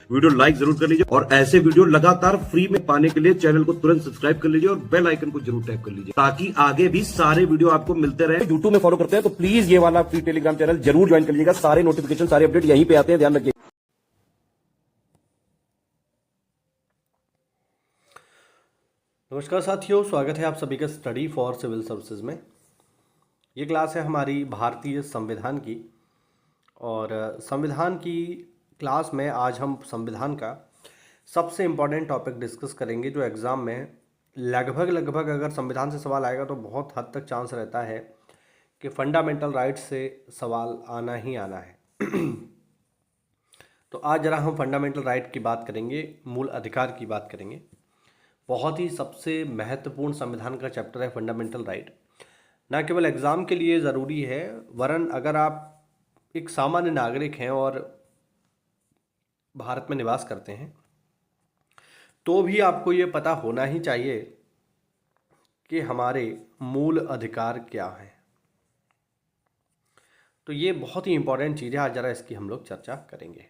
Video like जरूर कर लीजिए और ऐसे वीडियो लगातार फ्री में पाने के लिए चैनल को तुरंत सब्सक्राइब कर लीजिए और बेल आइकन को जरूर टैप कर लीजिए ताकि आगे भी सारे वीडियो आपको मिलते रहे। यूट्यूब में फॉलो करते हैं तो प्लीज ये वाला फ्री टेलीग्राम चैनल जरूर ज्वाइन कर लीजिएगा। सारे नोटिफिकेशन सारे अपडेट यहीं पे आते हैं, ध्यान रखिए। नमस्कार साथियों, स्वागत है आप सभी का स्टडी फॉर सिविल सर्विसेज में। ये क्लास है हमारी भारतीय संविधान की और संविधान की क्लास में आज हम संविधान का सबसे इम्पॉर्टेंट टॉपिक डिस्कस करेंगे जो एग्ज़ाम में लगभग अगर संविधान से सवाल आएगा तो बहुत हद तक चांस रहता है कि फंडामेंटल राइट्स से सवाल आना ही आना है। तो आज ज़रा हम फंडामेंटल राइट की बात करेंगे, मूल अधिकार की बात करेंगे। बहुत ही सबसे महत्वपूर्ण संविधान का चैप्टर है फंडामेंटल राइट। न केवल एग्ज़ाम के लिए ज़रूरी है वरन अगर आप एक सामान्य नागरिक हैं और भारत में निवास करते हैं तो भी आपको ये पता होना ही चाहिए कि हमारे मूल अधिकार क्या हैं। तो ये बहुत ही इम्पोर्टेंट चीज़ है, आज ज़रा इसकी हम लोग चर्चा करेंगे।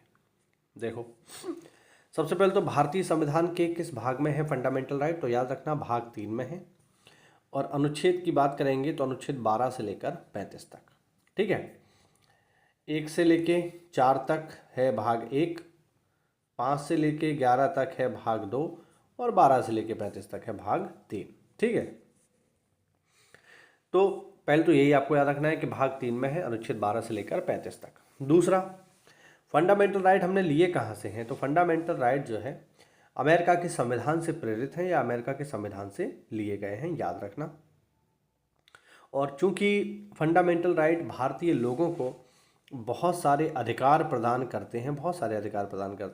देखो, सबसे पहले तो भारतीय संविधान के किस भाग में है फंडामेंटल राइट, तो याद रखना भाग 3 में है। और अनुच्छेद की बात करेंगे तो अनुच्छेद 12 से लेकर 35 तक, ठीक है। 1 से लेके 4 तक है भाग 1, 5 से लेके 11 तक है भाग 2 और 12 से लेके 35 तक है भाग 3, ठीक है। तो पहले तो यही आपको याद रखना है कि भाग 3 में है अनुच्छेद 12 से लेकर 35 तक। दूसरा, फंडामेंटल राइट हमने लिए कहाँ से हैं, तो फंडामेंटल राइट जो है अमेरिका के संविधान से प्रेरित हैं या अमेरिका के संविधान से लिए गए हैं, याद रखना। और चूंकि फंडामेंटल राइट भारतीय लोगों को बहुत सारे अधिकार प्रदान करते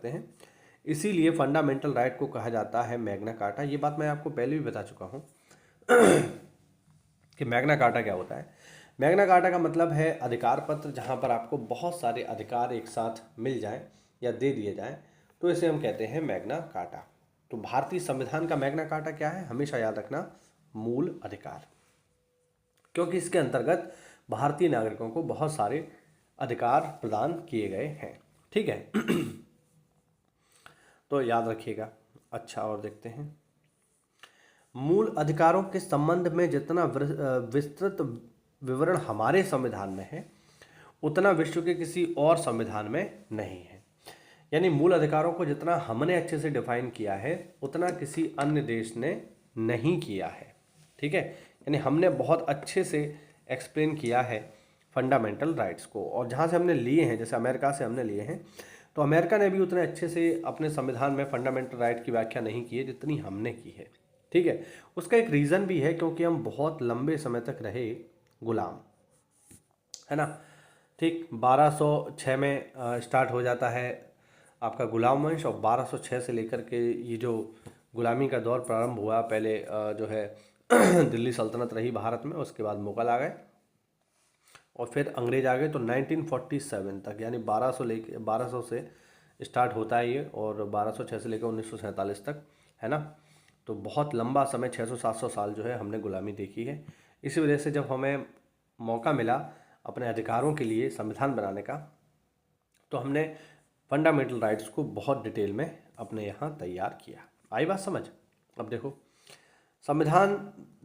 हैं, इसीलिए फंडामेंटल राइट को कहा जाता है मैग्ना कार्टा। ये बात मैं आपको पहले भी बता चुका हूँ कि मैग्ना कार्टा क्या होता है। मैग्ना कार्टा का मतलब है अधिकार पत्र, जहाँ पर आपको बहुत सारे अधिकार एक साथ मिल जाएं या दे दिए जाएं, तो इसे हम कहते हैं मैग्ना कार्टा। तो भारतीय संविधान का मैग्ना कार्टा क्या है, हमेशा याद रखना, मूल अधिकार, क्योंकि इसके अंतर्गत भारतीय नागरिकों को बहुत सारे अधिकार प्रदान किए गए हैं, ठीक है। तो याद रखिएगा। अच्छा, और देखते हैं मूल अधिकारों के संबंध में जितना विस्तृत विवरण हमारे संविधान में है उतना विश्व के किसी और संविधान में नहीं है। यानी मूल अधिकारों को जितना हमने अच्छे से डिफाइन किया है उतना किसी अन्य देश ने नहीं किया है, ठीक है। यानी हमने बहुत अच्छे से एक्सप्लेन किया है फंडामेंटल राइट्स को, और जहाँ से हमने लिए हैं, जैसे अमेरिका से हमने लिए हैं, तो अमेरिका ने भी उतने अच्छे से अपने संविधान में फंडामेंटल राइट की व्याख्या नहीं की है जितनी हमने की है, ठीक है। उसका एक रीज़न भी है, क्योंकि हम बहुत लंबे समय तक रहे गुलाम, है ना। ठीक, 1206 में स्टार्ट हो जाता है आपका गुलाम वंश, और 1206 से लेकर के ये जो गुलामी का दौर प्रारंभ हुआ, पहले जो है दिल्ली सल्तनत रही भारत में, उसके बाद मुग़ल आ गए और फिर अंग्रेज आ गए। तो 1947 तक, यानी 1200 से स्टार्ट होता है ये, और 1206 से लेकर 1947 तक, है ना। तो बहुत लंबा समय, 600-700 साल जो है हमने गुलामी देखी है। इसी वजह से जब हमें मौका मिला अपने अधिकारों के लिए संविधान बनाने का, तो हमने फंडामेंटल राइट्स को बहुत डिटेल में अपने यहाँ तैयार किया। आई बात समझ। अब देखो, संविधान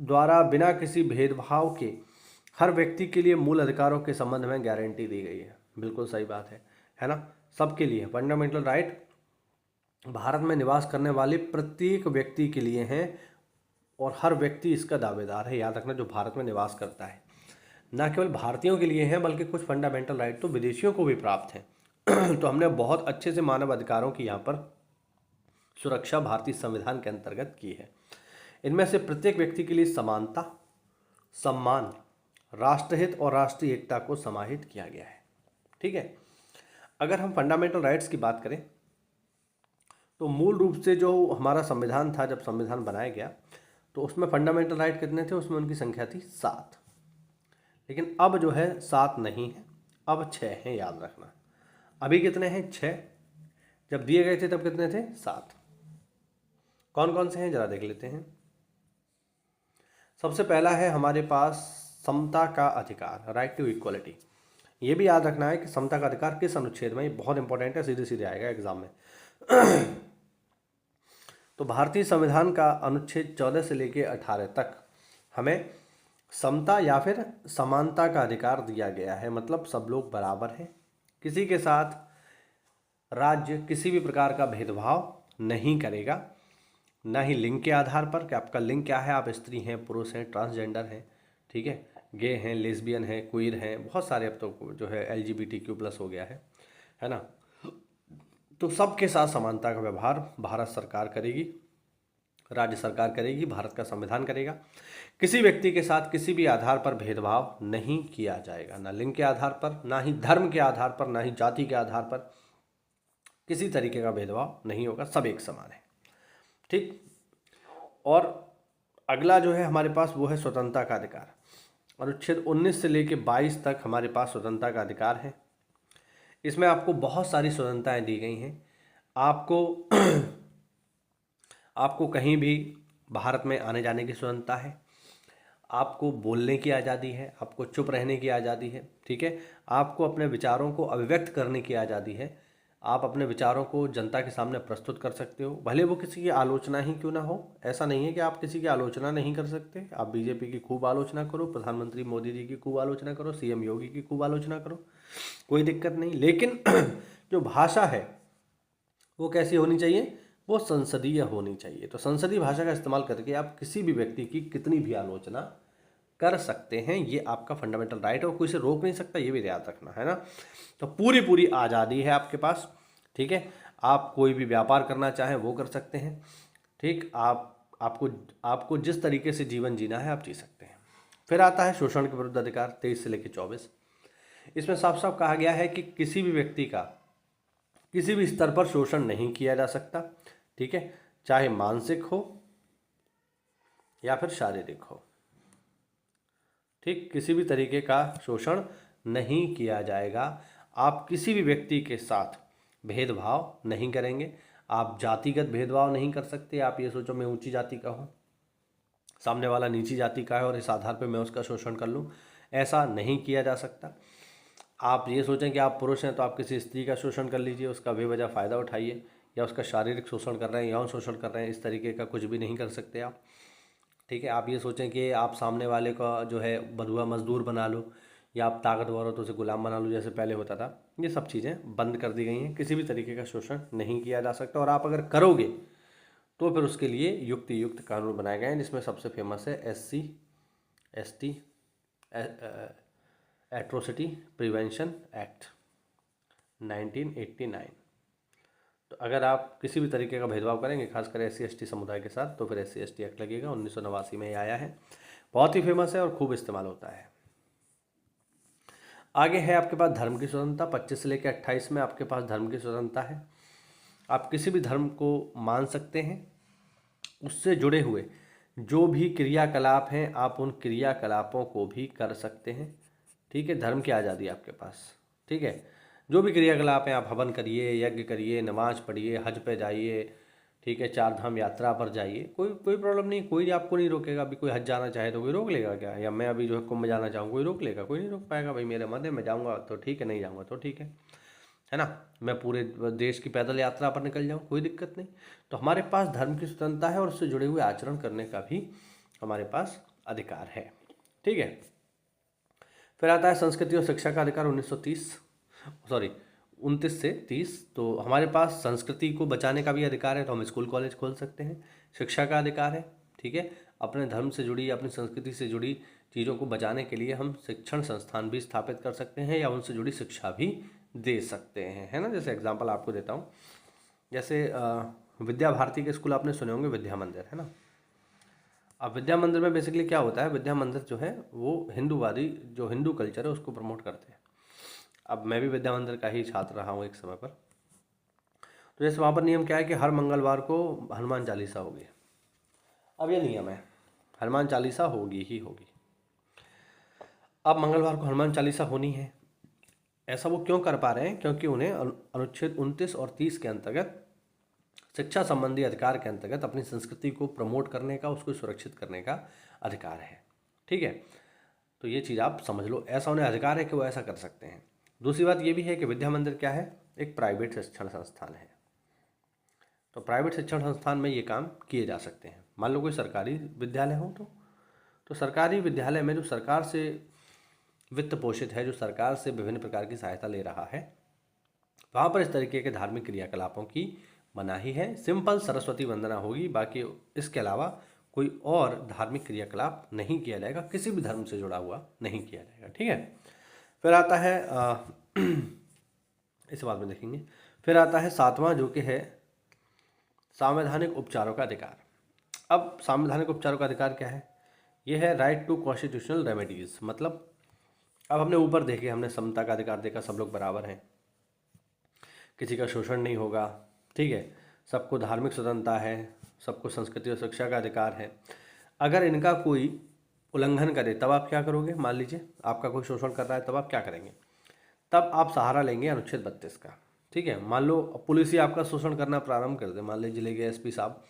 द्वारा बिना किसी भेदभाव के हर व्यक्ति के लिए मूल अधिकारों के संबंध में गारंटी दी गई है। बिल्कुल सही बात है ना। सबके लिए फंडामेंटल राइट भारत में निवास करने वाले प्रत्येक व्यक्ति के लिए हैं, और हर व्यक्ति इसका दावेदार है, याद रखना, जो भारत में निवास करता है। ना केवल भारतीयों के लिए हैं बल्कि कुछ फंडामेंटल राइट तो विदेशियों को भी प्राप्त हैं। तो हमने बहुत अच्छे से मानव अधिकारों की यहाँ पर सुरक्षा भारतीय संविधान के अंतर्गत की है। इनमें से प्रत्येक व्यक्ति के लिए समानता, सम्मान, राष्ट्रहित और राष्ट्रीय एकता को समाहित किया गया है, ठीक है। अगर हम फंडामेंटल राइट्स की बात करें तो मूल रूप से जो हमारा संविधान था, जब संविधान बनाया गया तो उसमें फंडामेंटल राइट कितने थे, उसमें उनकी संख्या थी 7। लेकिन अब जो है 7 नहीं है, अब 6 हैं, याद रखना। अभी कितने हैं, 6। जब दिए गए थे तब कितने थे, 7। कौन कौन से हैं जरा देख लेते हैं। सबसे पहला है हमारे पास समता का अधिकार, राइट टू इक्वलिटी। ये भी याद रखना है कि समता का अधिकार किस अनुच्छेद में, ये बहुत इंपॉर्टेंट है, सीधे सीधे आएगा एग्जाम में। तो भारतीय संविधान का अनुच्छेद 14 से लेकर 18 तक हमें समता या फिर समानता का अधिकार दिया गया है। मतलब सब लोग बराबर हैं, किसी के साथ राज्य किसी भी प्रकार का भेदभाव नहीं करेगा, ना ही लिंग के आधार पर कि आपका लिंग क्या है, आप स्त्री हैं, पुरुष हैं, ट्रांसजेंडर हैं, ठीक है, गे हैं, लेस्बियन हैं, क्वीर हैं, बहुत सारे अब तो जो है LGBTQ+ हो गया है ना। तो सबके साथ समानता का व्यवहार भारत सरकार करेगी, राज्य सरकार करेगी, भारत का संविधान करेगा। किसी व्यक्ति के साथ किसी भी आधार पर भेदभाव नहीं किया जाएगा, ना लिंग के आधार पर, ना ही धर्म के आधार पर, ना ही जाति के आधार पर, किसी तरीके का भेदभाव नहीं होगा, सब एक समान है, ठीक। और अगला जो है हमारे पास वो है स्वतंत्रता का अधिकार। अनुच्छेद 19 से लेकर 22 तक हमारे पास स्वतंत्रता का अधिकार है। इसमें आपको बहुत सारी स्वतंत्रताएं दी गई हैं। आपको कहीं भी भारत में आने जाने की स्वतंत्रता है, आपको बोलने की आज़ादी है, आपको चुप रहने की आज़ादी है, ठीक है, आपको अपने विचारों को अभिव्यक्त करने की आज़ादी है, आप अपने विचारों को जनता के सामने प्रस्तुत कर सकते हो, भले वो किसी की आलोचना ही क्यों ना हो। ऐसा नहीं है कि आप किसी की आलोचना नहीं कर सकते, आप बीजेपी की खूब आलोचना करो, प्रधानमंत्री मोदी जी की खूब आलोचना करो, CM योगी की खूब आलोचना करो, कोई दिक्कत नहीं। लेकिन जो भाषा है वो कैसी होनी चाहिए, वो संसदीय होनी चाहिए। तो संसदीय भाषा का इस्तेमाल करके आप किसी भी व्यक्ति की कितनी भी आलोचना कर सकते हैं, ये आपका फंडामेंटल राइट है और कोई इसे रोक नहीं सकता, ये भी याद रखना है ना। तो पूरी आज़ादी है आपके पास, ठीक है। आप कोई भी व्यापार करना चाहें वो कर सकते हैं, ठीक। आपको जिस तरीके से जीवन जीना है आप जी सकते हैं। फिर आता है शोषण के विरुद्ध अधिकार 23 से लेकर 24। इसमें साफ साफ कहा गया है कि किसी भी व्यक्ति का किसी भी स्तर पर शोषण नहीं किया जा सकता, ठीक है, चाहे मानसिक हो या फिर शारीरिक हो, ठीक, किसी भी तरीके का शोषण नहीं किया जाएगा। आप किसी भी व्यक्ति के साथ भेदभाव नहीं करेंगे, आप जातिगत भेदभाव नहीं कर सकते। आप ये सोचो मैं ऊंची जाति का हूँ, सामने वाला नीची जाति का है और इस आधार पर मैं उसका शोषण कर लूँ, ऐसा नहीं किया जा सकता। आप ये सोचें कि आप पुरुष हैं तो आप किसी स्त्री का शोषण कर लीजिए, उसका बेवजह फ़ायदा उठाइए, या उसका शारीरिक शोषण कर रहे हैं, यौन शोषण कर रहे हैं, इस तरीके का कुछ भी नहीं कर सकते आप, ठीक है। आप ये सोचें कि आप सामने वाले का जो है बंधुआ मजदूर बना लो, या आप ताकतवर हो तो उसे गुलाम बना लो, जैसे पहले होता था। ये सब चीज़ें बंद कर दी गई हैं, किसी भी तरीके का शोषण नहीं किया जा सकता। और आप अगर करोगे तो फिर उसके लिए युक्त कानून बनाए गए हैं, जिसमें सबसे फेमस है SC ST atrocity prevention act 1989। तो अगर आप किसी भी तरीके का भेदभाव करेंगे, खासकर SC ST समुदाय के साथ, तो फिर SC ST एक्ट लगेगा। 1989 में ये आया है, बहुत ही फेमस है और खूब इस्तेमाल होता है। आगे है आपके पास धर्म की स्वतंत्रता। 25 से लेकर 28 में आपके पास धर्म की स्वतंत्रता है। आप किसी भी धर्म को मान सकते हैं, उससे जुड़े हुए जो भी क्रियाकलाप हैं आप उन क्रियाकलापों को भी कर सकते हैं, ठीक है। धर्म की आज़ादी आपके पास, ठीक है। जो भी क्रियाकलाप हैं, आप हवन करिए, यज्ञ करिए, नमाज पढ़िए, हज पे जाइए, ठीक है, 4 धाम यात्रा पर जाइए, कोई प्रॉब्लम नहीं, कोई आपको नहीं रोकेगा। अभी कोई हज जाना चाहे तो कोई रोक लेगा क्या? या मैं अभी जो है कुंभ जाना चाहूँ, कोई रोक लेगा? कोई नहीं रोक पाएगा। भाई मेरे मन है, मैं जाऊँगा तो ठीक है, नहीं जाऊँगा तो ठीक है ना। मैं पूरे देश की पैदल यात्रा पर निकल जाऊँ, कोई दिक्कत नहीं। तो हमारे पास धर्म की स्वतंत्रता है और उससे जुड़े हुए आचरण करने का भी हमारे पास अधिकार है, ठीक है। फिर आता है संस्कृति और शिक्षा का अधिकार 29 से 30। तो हमारे पास संस्कृति को बचाने का भी अधिकार है, तो हम स्कूल कॉलेज खोल सकते हैं। शिक्षा का अधिकार है, ठीक है। अपने धर्म से जुड़ी, अपनी संस्कृति से जुड़ी चीज़ों को बचाने के लिए हम शिक्षण संस्थान भी स्थापित कर सकते हैं या उनसे जुड़ी शिक्षा भी दे सकते हैं, है ना। जैसे एग्जाम्पल आपको देता हूँ, जैसे विद्या भारती के स्कूल आपने सुने होंगे, विद्या मंदिर, है ना। अब विद्या मंदिर में बेसिकली क्या होता है, विद्या मंदिर जो है वो हिंदूवादी, जो हिंदू कल्चर है उसको प्रमोट करते हैं। अब मैं भी विद्या मंदिर का ही छात्र रहा हूँ एक समय पर। तो जैसे वहाँ पर नियम क्या है कि हर मंगलवार को हनुमान चालीसा होगी। अब ये नियम है, हनुमान चालीसा होगी ही होगी। अब मंगलवार को हनुमान चालीसा होनी है। ऐसा वो क्यों कर पा रहे हैं? क्योंकि उन्हें अनुच्छेद 29 और 30 के अंतर्गत, शिक्षा संबंधी अधिकार के अंतर्गत अपनी संस्कृति को प्रमोट करने का, उसको सुरक्षित करने का अधिकार है, ठीक है। तो ये चीज़ आप समझ लो, ऐसा उन्हें अधिकार है कि वो ऐसा कर सकते हैं। दूसरी बात ये भी है कि विद्या मंदिर क्या है, एक प्राइवेट शिक्षण संस्थान है, तो प्राइवेट शिक्षण संस्थान में ये काम किए जा सकते हैं। मान लो कोई सरकारी विद्यालय हो तो सरकारी विद्यालय में जो सरकार से वित्त पोषित है, जो सरकार से विभिन्न प्रकार की सहायता ले रहा है, वहाँ पर इस तरीके के धार्मिक क्रियाकलापों की मनाही है। सिंपल सरस्वती वंदना होगी, बाकी इसके अलावा कोई और धार्मिक क्रियाकलाप नहीं किया जाएगा, किसी भी धर्म से जुड़ा हुआ नहीं किया जाएगा। ठीक है। फिर आता है इस बात में देखेंगे, फिर आता है 7वां, जो कि है संवैधानिक उपचारों का अधिकार। अब संवैधानिक उपचारों का अधिकार क्या है? ये है राइट टू कॉन्स्टिट्यूशनल रेमेडीज। मतलब अब हमने ऊपर देखे, हमने समता का अधिकार देखा, सब लोग बराबर हैं, किसी का शोषण नहीं होगा, ठीक है, सबको धार्मिक स्वतंत्रता है, सबको संस्कृति और शिक्षा का अधिकार है। अगर इनका कोई उल्लंघन करे तब आप क्या करोगे? मान लीजिए आपका कोई शोषण कर रहा है, तब आप क्या करेंगे? तब आप सहारा लेंगे अनुच्छेद 32 का। ठीक है। मान लो पुलिस ही आपका शोषण करना प्रारंभ कर दे, मान लीजिए जिले के एसपी साहब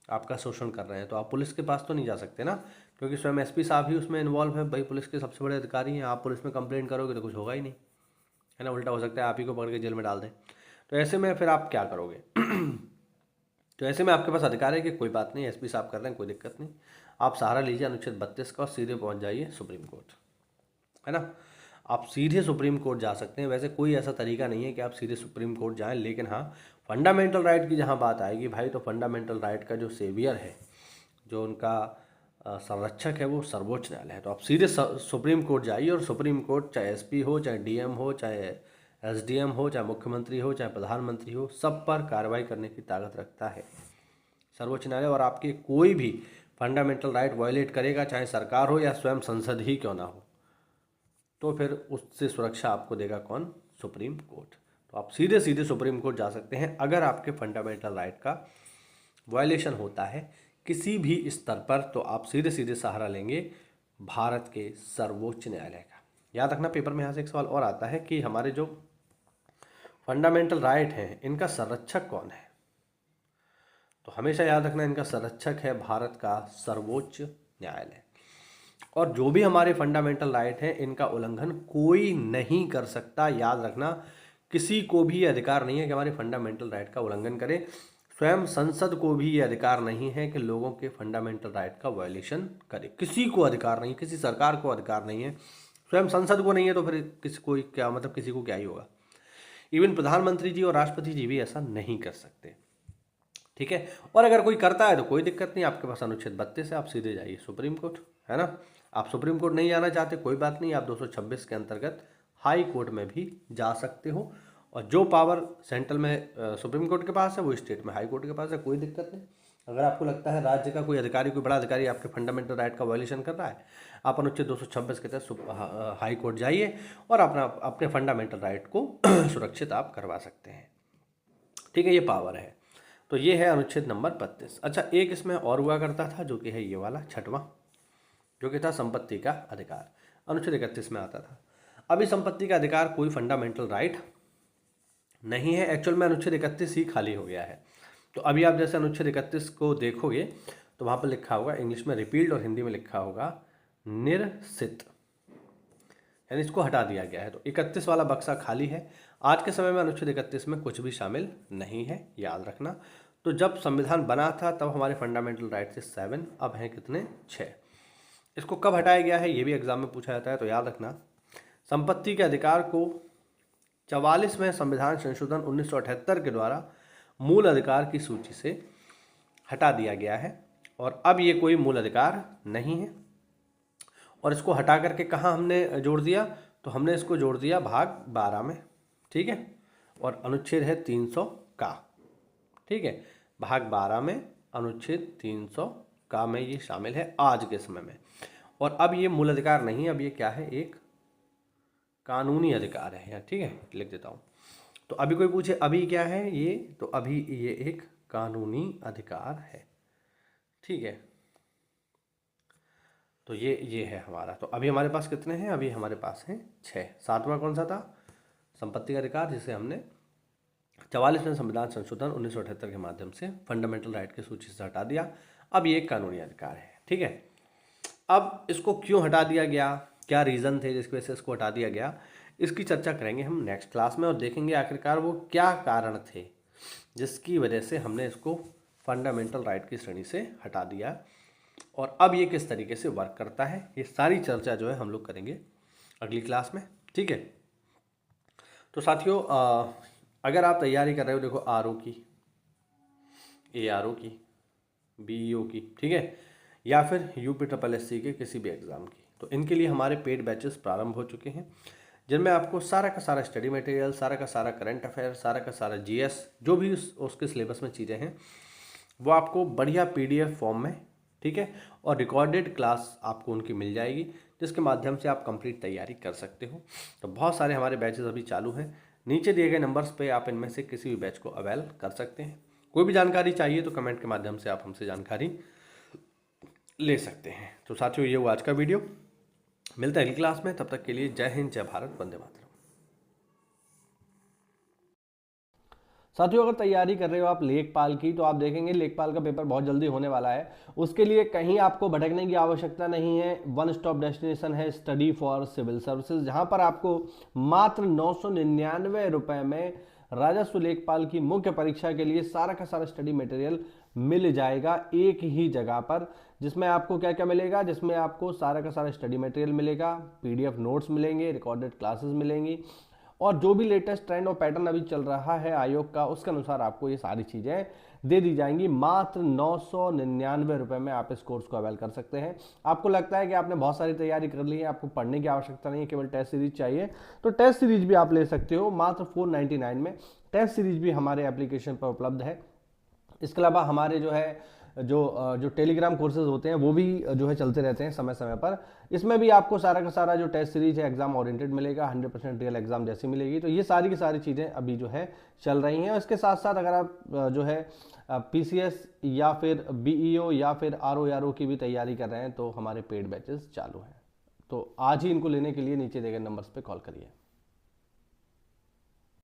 आपका शोषण कर रहे हैं, तो आप पुलिस के पास तो नहीं जा सकते ना, क्योंकि स्वयं एसपी साहब ही उसमें इन्वॉल्व है, भाई पुलिस के सबसे बड़े अधिकारी हैं। आप पुलिस में कंप्लेंट करोगे तो कुछ होगा ही नहीं, है ना, उल्टा हो सकता है आप ही को पकड़ के जेल में डाल दें। तो ऐसे में फिर आप क्या करोगे? तो ऐसे में आपके पास अधिकार है कि कोई बात नहीं, एसपी साहब कर रहे हैं, कोई दिक्कत नहीं, आप सहारा लीजिए अनुच्छेद 32 का और सीधे पहुंच जाइए सुप्रीम कोर्ट, है ना। आप सीधे सुप्रीम कोर्ट जा सकते हैं। वैसे कोई ऐसा तरीका नहीं है कि आप सीधे सुप्रीम कोर्ट जाएं, लेकिन हाँ, फंडामेंटल राइट की जहाँ बात आएगी भाई, तो फंडामेंटल राइट का जो सेवियर है, जो उनका संरक्षक है, वो सर्वोच्च न्यायालय है। तो आप सीधे सुप्रीम कोर्ट जाइए, और सुप्रीम कोर्ट चाहे एसपी हो, चाहे डीएम हो, चाहे एसडीएम हो, चाहे मुख्यमंत्री हो, चाहे प्रधानमंत्री हो, सब पर कार्रवाई करने की ताकत रखता है सर्वोच्च न्यायालय। और आपके कोई भी फंडामेंटल राइट वायलेट करेगा, चाहे सरकार हो या स्वयं संसद ही क्यों ना हो, तो फिर उससे सुरक्षा आपको देगा कौन? Supreme court. तो आप सीधे सीधे सुप्रीम कोर्ट जा सकते हैं अगर आपके फंडामेंटल राइट का वायलेशन होता है किसी भी स्तर पर, तो आप सीधे सीधे सहारा लेंगे भारत के सर्वोच्च न्यायालय का। याद रखना, पेपर में यहाँ से एक सवाल और आता है कि हमारे जो फंडामेंटल राइट हैं, इनका संरक्षक कौन है? तो हमेशा याद रखना, इनका संरक्षक है भारत का सर्वोच्च न्यायालय। और जो भी हमारे फंडामेंटल राइट हैं, इनका उल्लंघन कोई नहीं कर सकता। याद रखना, किसी को भी अधिकार नहीं है कि हमारे फंडामेंटल राइट का उल्लंघन करे। स्वयं संसद को भी ये अधिकार नहीं है कि लोगों के फंडामेंटल राइट का वायलेशन करे। किसी को अधिकार नहीं, किसी सरकार को अधिकार नहीं है, स्वयं संसद को नहीं है, तो फिर किसी को क्या मतलब, किसी को क्या ही होगा। इवन प्रधानमंत्री जी और राष्ट्रपति जी भी ऐसा नहीं कर सकते। ठीक है। और अगर कोई करता है तो कोई दिक्कत नहीं, आपके पास अनुच्छेद 32 है, आप सीधे जाइए सुप्रीम कोर्ट, है ना। आप सुप्रीम कोर्ट नहीं जाना चाहते, कोई बात नहीं, आप 226 के अंतर्गत हाई कोर्ट में भी जा सकते हो। और जो पावर सेंट्रल में सुप्रीम कोर्ट के पास है, वो स्टेट में हाई कोर्ट के पास है, कोई दिक्कत नहीं। अगर आपको लगता है राज्य का कोई अधिकारी, कोई बड़ा अधिकारी आपके फंडामेंटल राइट का वायलेशन कर रहा है, आप अनुच्छेद 226 के तहत हाई कोर्ट जाइए और अपने फंडामेंटल राइट को सुरक्षित आप करवा सकते हैं। ठीक है, ये पावर है। तो ये है अनुच्छेद नंबर 32। अच्छा, एक इसमें और हुआ करता था, जो कि है ये वाला 6वां, जो कि था संपत्ति का अधिकार, अनुच्छेद 31 में आता था। अभी संपत्ति का अधिकार कोई फंडामेंटल राइट नहीं है, एक्चुअल में अनुच्छेद 31 ही खाली हो गया है। तो अभी आप जैसे अनुच्छेद 31 को देखोगे तो वहाँ पर लिखा होगा इंग्लिश में रिपील्ड और हिंदी में लिखा होगा निरसित, यानी इसको हटा दिया गया है। तो 31 वाला बक्सा खाली है। आज के समय में अनुच्छेद 31 में कुछ भी शामिल नहीं है, याद रखना। तो जब संविधान बना था तब हमारे फंडामेंटल राइट थे 7, अब हैं कितने? 6। इसको कब हटाया गया है ये भी एग्जाम में पूछा जाता है, तो याद रखना, संपत्ति के अधिकार को 44वें संविधान संशोधन 1978 के द्वारा मूल अधिकार की सूची से हटा दिया गया है, और अब ये कोई मूल अधिकार नहीं है। और इसको हटा करके कहाँ हमने जोड़ दिया? तो हमने इसको जोड़ दिया भाग 12 में, ठीक है, और अनुच्छेद है 300 का, ठीक है, भाग 12 में अनुच्छेद 300 का में ये शामिल है आज के समय में। और अब ये मूल अधिकार नहीं है, अब ये क्या है? एक कानूनी अधिकार है, ठीक है, लिख देता हूँ। तो अभी कोई पूछे अभी क्या है ये, तो अभी ये एक कानूनी अधिकार है, ठीक है। तो ये है हमारा। तो अभी हमारे पास कितने हैं? अभी हमारे पास हैं 6। 7वां कौन सा था? संपत्ति का अधिकार, जिसे हमने 44वें संविधान संशोधन 1978 के माध्यम से फंडामेंटल राइट की सूची से हटा दिया। अब ये एक कानूनी अधिकार है, ठीक है। अब इसको क्यों हटा दिया गया, क्या रीज़न थे जिसकी वजह से इसको हटा दिया गया, इसकी चर्चा करेंगे हम नेक्स्ट क्लास में, और देखेंगे आखिरकार वो क्या कारण थे जिसकी वजह से हमने इसको फंडामेंटल राइट की श्रेणी से हटा दिया। और अब ये किस तरीके से वर्क करता है, ये सारी चर्चा जो है हम लोग करेंगे अगली क्लास में, ठीक है। तो साथियों अगर आप तैयारी कर रहे हो, देखो आरओ की, एआरओ की, बीईओ की, ठीक है, या फिर यूपीएससी के किसी भी एग्ज़ाम की, तो इनके लिए हमारे पेड बैचेस प्रारंभ हो चुके हैं, जिनमें आपको सारा का सारा स्टडी मटेरियल, सारा का सारा करंट अफेयर, सारा का सारा जीएस, जो भी उसके सिलेबस में चीज़ें हैं वो आपको बढ़िया पीडीएफ फॉर्म में, ठीक है, और रिकॉर्डेड क्लास आपको उनकी मिल जाएगी, जिसके माध्यम से आप कंप्लीट तैयारी कर सकते हो। तो बहुत सारे हमारे बैचेस अभी चालू हैं, नीचे दिए गए नंबर्स पे आप इनमें से किसी भी बैच को अवेल कर सकते हैं। कोई भी जानकारी चाहिए तो कमेंट के माध्यम से आप हमसे जानकारी ले सकते हैं। तो साथियों ये वो आज का वीडियो, मिलते हैं अगली क्लास में, तब तक के लिए जय हिंद, जय भारत, वंदे मातरम। साथियों अगर तैयारी कर रहे हो आप लेखपाल की, तो आप देखेंगे लेखपाल का पेपर बहुत जल्दी होने वाला है। उसके लिए कहीं आपको भटकने की आवश्यकता नहीं है, वन स्टॉप डेस्टिनेशन है स्टडी फॉर सिविल सर्विसेज, जहां पर आपको मात्र 999 रुपए में राजस्व लेखपाल की मुख्य परीक्षा के लिए सारा का सारा स्टडी मटेरियल मिल जाएगा एक ही जगह पर। जिसमें आपको क्या क्या मिलेगा, जिसमें आपको सारा का सारा स्टडी मटेरियल मिलेगा, पीडीएफ नोट्स मिलेंगे, रिकॉर्डेड क्लासेस मिलेंगी, और जो भी लेटेस्ट ट्रेंड और पैटर्न अभी चल रहा है आयोग का, उसके अनुसार आपको ये सारी चीज़ें दे दी जाएंगी। मात्र 999 रुपये में आप इस कोर्स को अवेल कर सकते हैं। आपको लगता है कि आपने बहुत सारी तैयारी कर ली है, आपको पढ़ने की आवश्यकता नहीं है, केवल टेस्ट सीरीज चाहिए, तो टेस्ट सीरीज भी आप ले सकते हो मात्र 499 में। टेस्ट सीरीज भी हमारे एप्लीकेशन पर उपलब्ध है। इसके अलावा हमारे जो है जो टेलीग्राम कोर्सेज होते हैं वो भी जो है चलते रहते हैं समय समय पर। इसमें भी आपको सारा का सारा जो टेस्ट सीरीज है एग्जाम ओरिएंटेड मिलेगा, 100% रियल एग्जाम जैसी मिलेगी। तो ये सारी की सारी चीज़ें अभी जो है चल रही हैं। इसके साथ साथ अगर आप जो है पीसीएस या फिर बीईओ या फिर आरओ की भी तैयारी कर रहे हैं, तो हमारे पेड बैचेस चालू हैं। तो आज ही इनको लेने के लिए नीचे दिए गए नंबर्स पर कॉल करिए।